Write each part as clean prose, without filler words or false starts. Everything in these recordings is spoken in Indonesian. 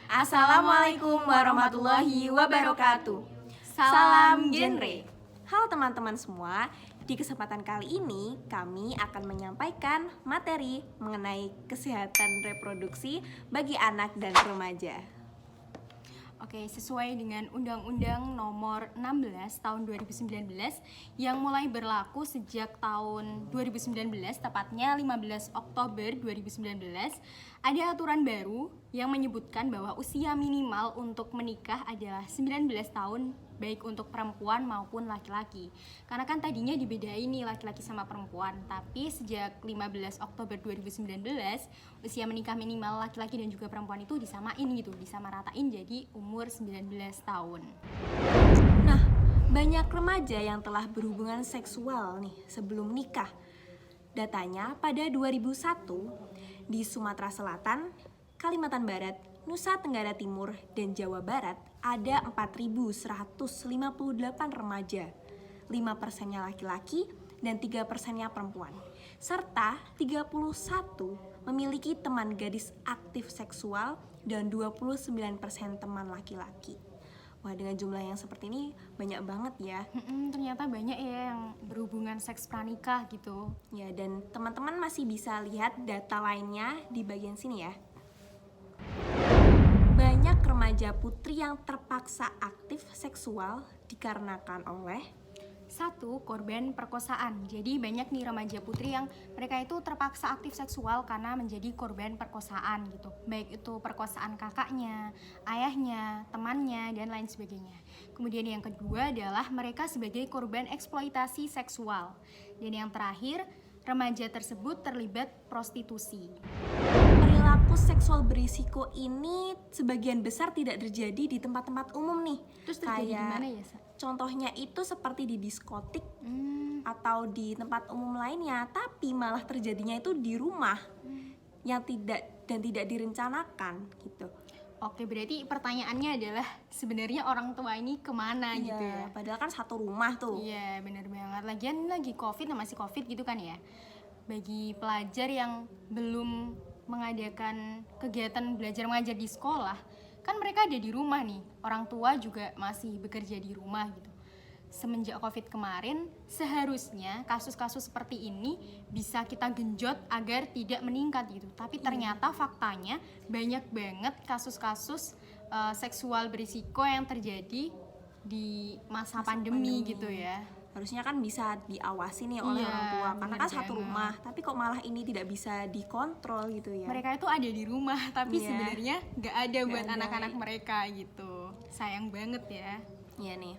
Assalamualaikum warahmatullahi wabarakatuh. Salam genre. Halo teman-teman semua, di kesempatan kali ini kami akan menyampaikan materi mengenai kesehatan reproduksi bagi anak dan remaja. Oke, sesuai dengan Undang-Undang Nomor 16 Tahun 2019 yang mulai berlaku sejak tahun 2019, tepatnya 15 Oktober 2019, ada aturan baru yang menyebutkan bahwa usia minimal untuk menikah adalah 19 tahun baik untuk perempuan maupun laki-laki. Karena kan tadinya dibedain nih laki-laki sama perempuan, tapi sejak 15 Oktober 2019 usia menikah minimal laki-laki dan juga perempuan itu disamain gitu, disamaratain jadi umur 19 tahun. Nah, banyak remaja yang telah berhubungan seksual nih sebelum nikah. Datanya pada 2001 di Sumatera Selatan, Kalimantan Barat, Nusa Tenggara Timur, dan Jawa Barat ada 4.158 remaja, 5%-nya laki-laki dan 3%-nya perempuan, serta 31 memiliki teman gadis aktif seksual dan 29% teman laki-laki. Wah, dengan jumlah yang seperti ini banyak banget ya. Ternyata banyak ya yang berhubungan seks pranikah gitu. Ya, dan teman-teman masih bisa lihat data lainnya di bagian sini ya. Banyak remaja putri yang terpaksa aktif seksual dikarenakan oleh 1. Korban perkosaan. Jadi banyak nih remaja putri yang mereka itu terpaksa aktif seksual karena menjadi korban perkosaan gitu. Baik itu perkosaan kakaknya, ayahnya, temannya, dan lain sebagainya. Kemudian yang kedua adalah mereka sebagai korban eksploitasi seksual. Dan yang terakhir, remaja tersebut terlibat prostitusi. Perilaku seksual berisiko ini sebagian besar tidak terjadi di tempat-tempat umum nih. Terus terjadi di mana ya, Sa? Contohnya itu seperti di diskotik atau di tempat umum lainnya, tapi malah terjadinya itu di rumah yang tidak direncanakan gitu. Oke, berarti pertanyaannya adalah sebenarnya orang tua ini kemana gitu ya? Padahal kan satu rumah tuh. Iya, benar banget. Lagian lagi COVID, masih COVID gitu kan ya. Bagi pelajar yang belum mengadakan kegiatan belajar mengajar di sekolah, kan mereka ada di rumah nih. Orang tua juga masih bekerja di rumah gitu. Semenjak COVID kemarin, seharusnya kasus-kasus seperti ini bisa kita genjot agar tidak meningkat gitu. Tapi ternyata faktanya banyak banget kasus-kasus seksual berisiko yang terjadi di masa pandemi gitu ya. Harusnya kan bisa diawasi nih oleh orang tua karena kan satu rumah, tapi kok malah ini tidak bisa dikontrol gitu ya. Mereka itu ada di rumah tapi sebenarnya nggak ada buat anak-anak mereka gitu. Sayang banget ya. Iya nih.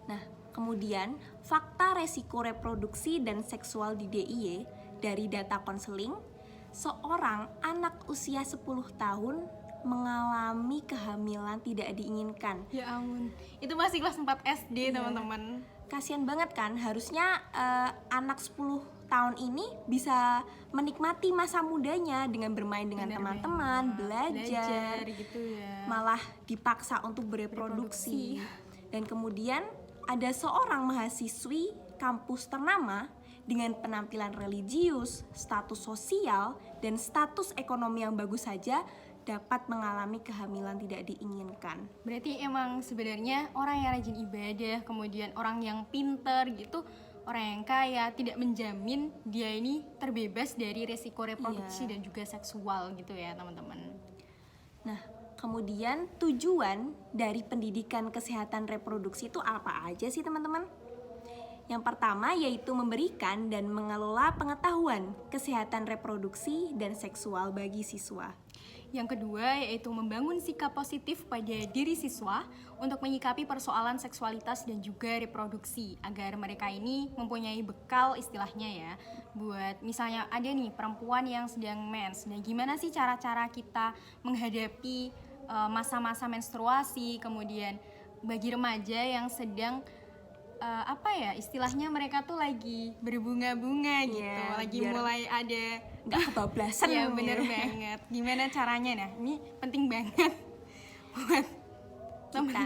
Nah, kemudian fakta resiko reproduksi dan seksual di DIY dari data konseling, seorang anak usia 10 tahun mengalami kehamilan tidak diinginkan. Ya ampun, itu masih kelas 4 SD teman-teman. Kasian banget kan, harusnya anak 10 tahun ini bisa menikmati masa mudanya dengan bermain dengan teman-teman, belajar gitu ya. Malah dipaksa untuk bereproduksi. Dan kemudian ada seorang mahasiswi kampus ternama dengan penampilan religius, status sosial, dan status ekonomi yang bagus saja dapat mengalami kehamilan tidak diinginkan. Berarti emang sebenarnya orang yang rajin ibadah, kemudian orang yang pinter gitu, orang yang kaya tidak menjamin dia ini terbebas dari resiko reproduksi dan juga seksual gitu ya teman-teman. Nah, kemudian tujuan dari pendidikan kesehatan reproduksi itu apa aja sih teman-teman? Yang pertama yaitu memberikan dan mengelola pengetahuan kesehatan reproduksi dan seksual bagi siswa. Yang kedua yaitu membangun sikap positif pada diri siswa untuk menyikapi persoalan seksualitas dan juga reproduksi agar mereka ini mempunyai bekal istilahnya ya buat misalnya ada nih perempuan yang sedang mens. Nah, gimana sih cara-cara kita menghadapi masa-masa menstruasi, kemudian bagi remaja yang sedang istilahnya mereka tuh lagi berbunga-bunga gitu, lagi mulai ada nggak kebablasan. Ya bener banget. Gimana caranya? Nah ini penting banget buat kita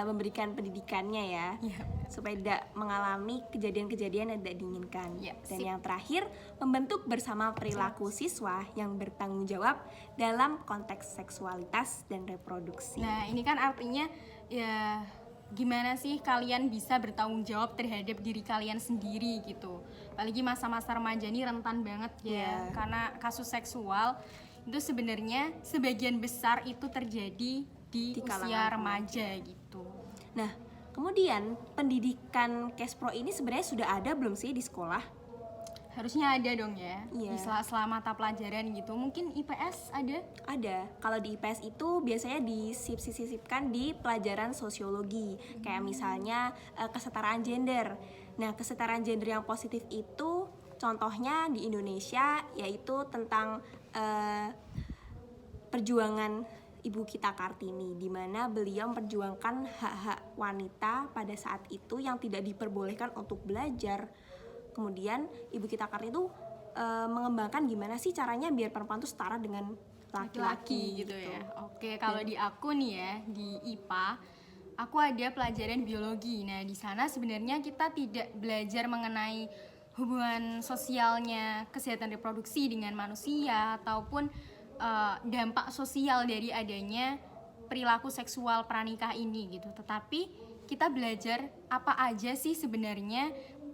memberikan pendidikannya ya, supaya tidak mengalami kejadian-kejadian yang tidak diinginkan. Dan yang terakhir, membentuk bersama perilaku siswa yang bertanggung jawab dalam konteks seksualitas dan reproduksi. Nah, ini kan artinya ya gimana sih kalian bisa bertanggung jawab terhadap diri kalian sendiri gitu. Apalagi masa-masa remaja ini rentan banget ya, karena kasus seksual itu sebenarnya sebagian besar itu terjadi di usia remaja gitu. Nah, kemudian pendidikan Kespro ini sebenarnya sudah ada belum sih di sekolah? Harusnya ada dong ya, di selama mata pelajaran gitu. Mungkin IPS ada? Ada. Kalau di IPS itu biasanya disisipkan di pelajaran sosiologi. Kayak misalnya kesetaraan gender. Nah, kesetaraan gender yang positif itu contohnya di Indonesia yaitu tentang perjuangan Ibu kita Kartini, di mana beliau memperjuangkan hak-hak wanita pada saat itu yang tidak diperbolehkan untuk belajar. Kemudian Ibu kita Kartini itu mengembangkan gimana sih caranya biar perempuan itu setara dengan laki-laki gitu ya. Oke, kalau di aku nih ya, di IPA, aku ada pelajaran biologi. Nah, di sana sebenarnya kita tidak belajar mengenai hubungan sosialnya kesehatan reproduksi dengan manusia ataupun dampak sosial dari adanya perilaku seksual pranikah ini gitu. Tetapi kita belajar apa aja sih sebenarnya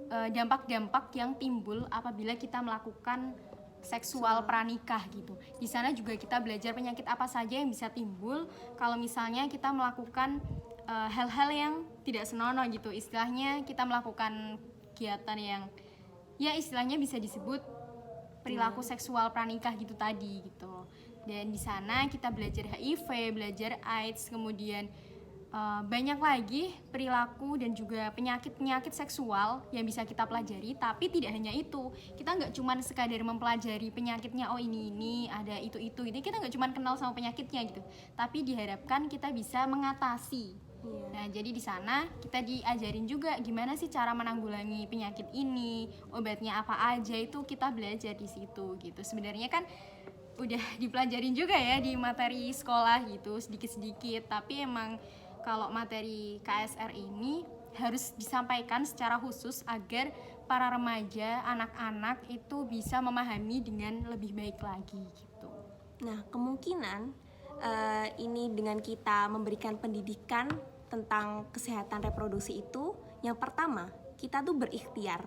dampak-dampak yang timbul apabila kita melakukan seksual pranikah gitu. Di sana juga kita belajar penyakit apa saja yang bisa timbul kalau misalnya kita melakukan hal-hal yang tidak senonoh gitu. Istilahnya kita melakukan kegiatan yang ya istilahnya bisa disebut perilaku seksual pranikah gitu tadi gitu. Dan di sana kita belajar HIV, belajar AIDS, kemudian banyak lagi perilaku dan juga penyakit-penyakit seksual yang bisa kita pelajari. Tapi tidak hanya itu, kita nggak cuma sekadar mempelajari penyakitnya, oh ini ada itu kita nggak cuma kenal sama penyakitnya gitu, tapi diharapkan kita bisa mengatasi. Nah, jadi di sana kita diajarin juga gimana sih cara menanggulangi penyakit ini, obatnya apa aja itu kita belajar di situ gitu. Sebenarnya kan udah dipelajarin juga ya di materi sekolah gitu sedikit-sedikit, tapi emang kalau materi KSR ini harus disampaikan secara khusus agar para remaja, anak-anak itu bisa memahami dengan lebih baik lagi gitu. Nah, kemungkinan ini dengan kita memberikan pendidikan tentang kesehatan reproduksi itu, yang pertama kita tuh berikhtiar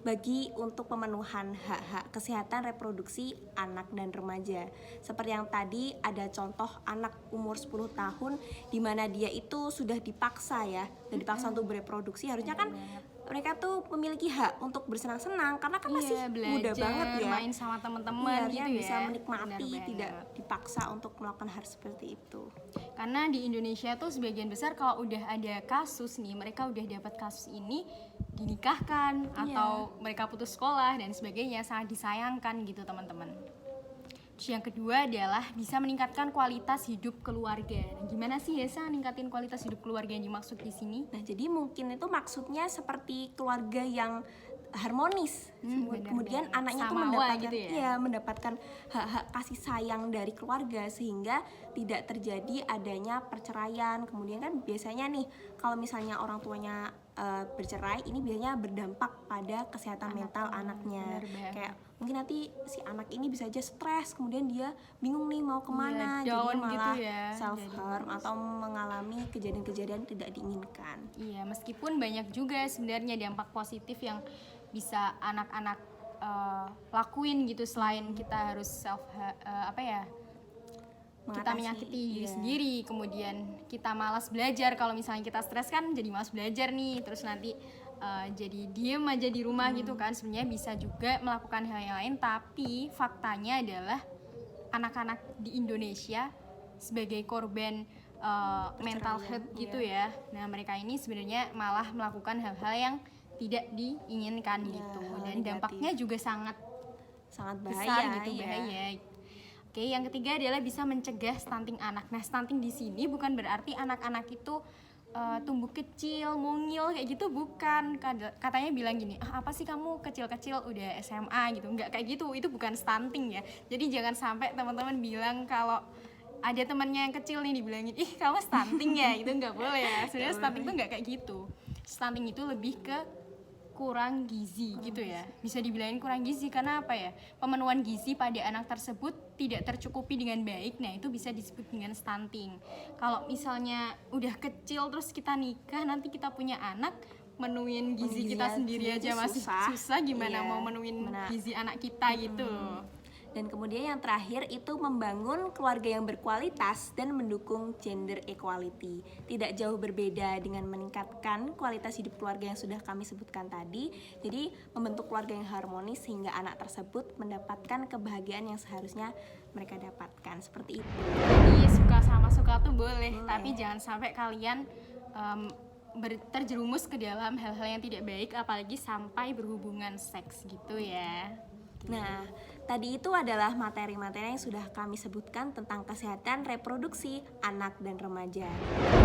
bagi untuk pemenuhan hak-hak kesehatan reproduksi anak dan remaja. Seperti yang tadi ada contoh anak umur 10 tahun di mana dia itu sudah dipaksa ya, dan dipaksa untuk bereproduksi. Harusnya kan mereka tuh memiliki hak untuk bersenang-senang karena kan masih muda banget ya, main sama teman-teman gitu ya, bisa menikmati, tidak dipaksa untuk melakukan hal seperti itu. Karena di Indonesia tuh sebagian besar kalau udah ada kasus nih, mereka udah dapat kasus ini dinikahkan atau mereka putus sekolah dan sebagainya, sangat disayangkan gitu teman-teman. Terus yang kedua adalah bisa meningkatkan kualitas hidup keluarga. Nah, gimana sih Yesa ningkatin kualitas hidup keluarga yang dimaksud di sini? Nah, jadi mungkin itu maksudnya seperti keluarga yang harmonis. Kemudian anaknya tuh mendapatkan gitu ya? Mendapatkan hak-hak kasih sayang dari keluarga sehingga tidak terjadi adanya perceraian. Kemudian kan biasanya nih kalau misalnya orang tuanya bercerai, ini biasanya berdampak pada kesehatan mental anaknya. Kayak mungkin nanti si anak ini bisa aja stres, kemudian dia bingung nih mau kemana, jadi malah gitu ya, self harm atau mengalami kejadian-kejadian tidak diinginkan. Iya, meskipun banyak juga sebenarnya dampak positif yang bisa anak-anak lakuin gitu, selain kita harus kita menyakiti diri sendiri, kemudian kita malas belajar. Kalau misalnya kita stres kan jadi malas belajar nih, terus nanti jadi diem aja di rumah gitu kan. Sebenarnya bisa juga melakukan hal yang lain, tapi faktanya adalah anak-anak di Indonesia sebagai korban mental health gitu ya. Nah, mereka ini sebenarnya malah melakukan hal-hal yang tidak diinginkan gitu, dan dampaknya juga sangat bahaya gitu, bahaya. Oke, yang ketiga adalah bisa mencegah stunting anak. Nah, stunting di sini bukan berarti anak-anak itu tumbuh kecil, mungil kayak gitu, bukan. Katanya bilang gini, apa sih kamu kecil-kecil udah SMA gitu. Enggak kayak gitu, itu bukan stunting ya. Jadi jangan sampai teman-teman bilang kalau ada temannya yang kecil nih dibilangin, ih kamu stunting ya, itu nggak boleh ya. Sebenarnya stunting tuh nggak kayak gitu. Stunting itu lebih ke kurang gizi gitu ya. Bisa dibilangin kurang gizi karena apa ya? Pemenuhan gizi pada anak tersebut tidak tercukupi dengan baik. Nah, itu bisa disebut dengan stunting. Kalau misalnya udah kecil terus kita nikah, nanti kita punya anak, menuin gizi kita sendiri aja masih susah gimana mau menuin gizi anak kita gitu. Dan kemudian yang terakhir itu membangun keluarga yang berkualitas dan mendukung gender equality. Tidak jauh berbeda dengan meningkatkan kualitas hidup keluarga yang sudah kami sebutkan tadi. Jadi membentuk keluarga yang harmonis sehingga anak tersebut mendapatkan kebahagiaan yang seharusnya mereka dapatkan. Seperti itu. Jadi suka sama suka tuh boleh. Tapi jangan sampai kalian terjerumus ke dalam hal-hal yang tidak baik, apalagi sampai berhubungan seks gitu ya. Nah, tadi itu adalah materi-materi yang sudah kami sebutkan tentang kesehatan reproduksi anak dan remaja.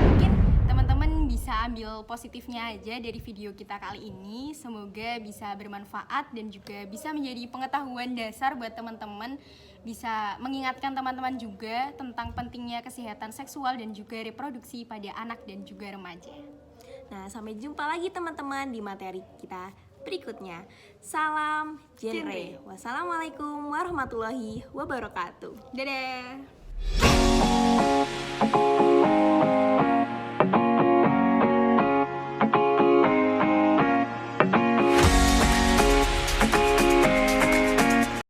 Mungkin teman-teman bisa ambil positifnya aja dari video kita kali ini. Semoga bisa bermanfaat dan juga bisa menjadi pengetahuan dasar buat teman-teman. Bisa mengingatkan teman-teman juga tentang pentingnya kesehatan seksual dan juga reproduksi pada anak dan juga remaja. Nah, sampai jumpa lagi teman-teman di materi kita berikutnya. Salam genre. Wassalamualaikum warahmatullahi wabarakatuh. Dadah.